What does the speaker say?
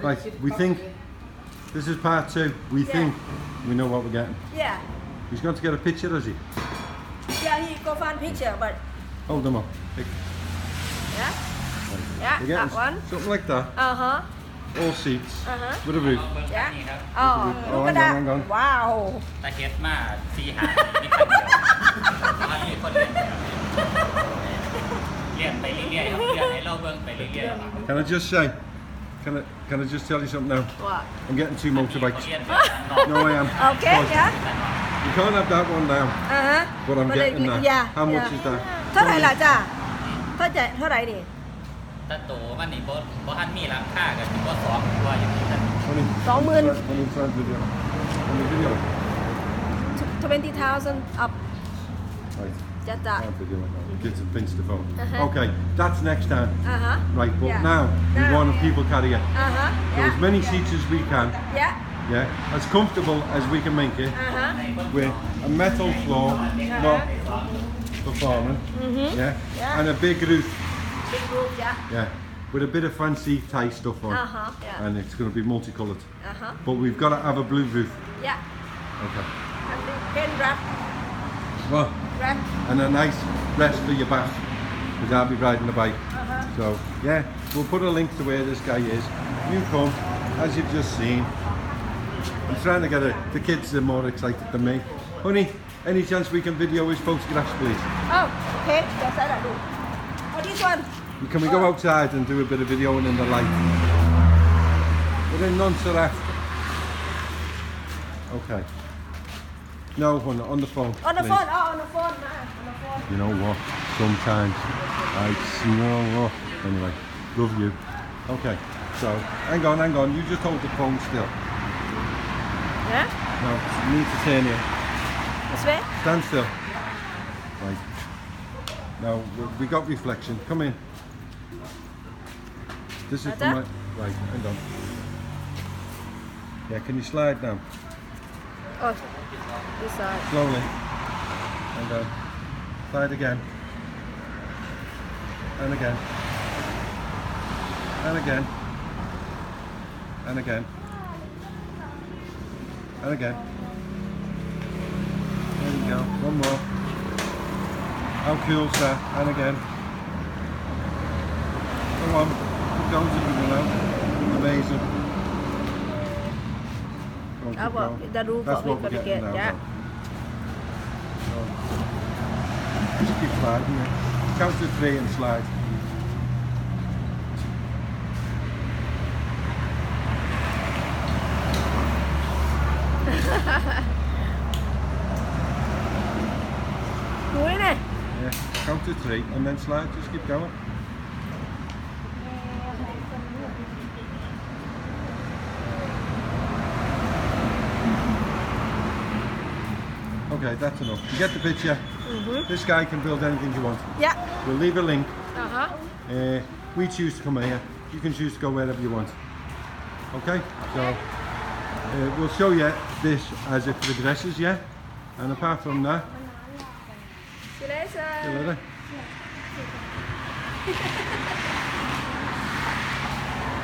Right, we think this is part 2. We think we know what we're getting. Yeah. He's going to get a picture, has he? Yeah, he go find picture, but Hold them up. yeah. We're getting That one. something like that. All seats with a roof. Yeah. Oh, look at hang on. that. Wow. ตาเฮ็ดมา4 หามีคันเดียวมันมีคนเล่นเรียนไปเรื่อยๆครับเรียนให้เราเบิ่งไปเรื่อยๆ Can I just say? Can I just tell you something now? What? I'm getting 2 motorbikes. เรียนแบบนอก No, I am. Okay, Because yeah. You can't have that one now. But I'm getting that. Yeah. How much is that? เท่าไหร่ล่ะจ้าเท่าไหร่ดิ ตาโตมันนี่บ่ทันมีราคาก็สิบ่2ตัวอยู่นี่ Honey, 20,000 honey, try video. On the video. 20,000 up Right. จะจ้า Can't video like that. Get some pinch the phone. Okay, that's next time. Right, but Yeah. now we Now. want a people carrier. So as many Yeah. seats as we can. Yeah. As comfortable as we can make it. With a metal floor, not performing. Yeah. And a big roof. Big roof, Yeah. With a bit of fancy Thai stuff on. Yeah. And it's going to be multicolored. But we've got to have a blue roof. Yeah. Okay. And the pen wrap. Well, Wrap. and a nice rest for your back. Because I'll be riding the bike. So, yeah, we'll put a link to where this guy is. You come, as you've just seen. I'm trying to get the kids are more excited than me. Honey, any chance we can video his photographs, please? Oh, okay. Yes, I do. Oh, this one. Can we go outside and do a bit of videoing in the light? We're in Montserrat. Okay. No, on the phone. On the please. phone. Oh, on the phone. On the phone. You know what? Sometimes I know. Anyway, love you. Okay, so hang on. You just hold the phone still. Yeah? No, you need to turn here. This way? Stand still. Right. Now we got reflection. Come in. This is for my right. Hang on. Yeah, can you slide now? Oh, this side. Slowly. And slide again. And again. And again. And again. And again. There you go. One more. How cool's that? And again. Come on. Keep going to the now. Amazing. That's what the roof That's of what it we're gonna getting get. now. Yeah. Just keep sliding it. Count to 3 and slide. Cuối này. Yeah, count to 3 and then slide. Just keep going. Okay, that's enough. You get the picture. This guy can build anything you want. Yeah. We'll leave a link. Uh-huh. We choose to come here. You can choose to go wherever you want. Okay? So we'll show you this as it progresses, yeah? And apart from that, See you later. see you later.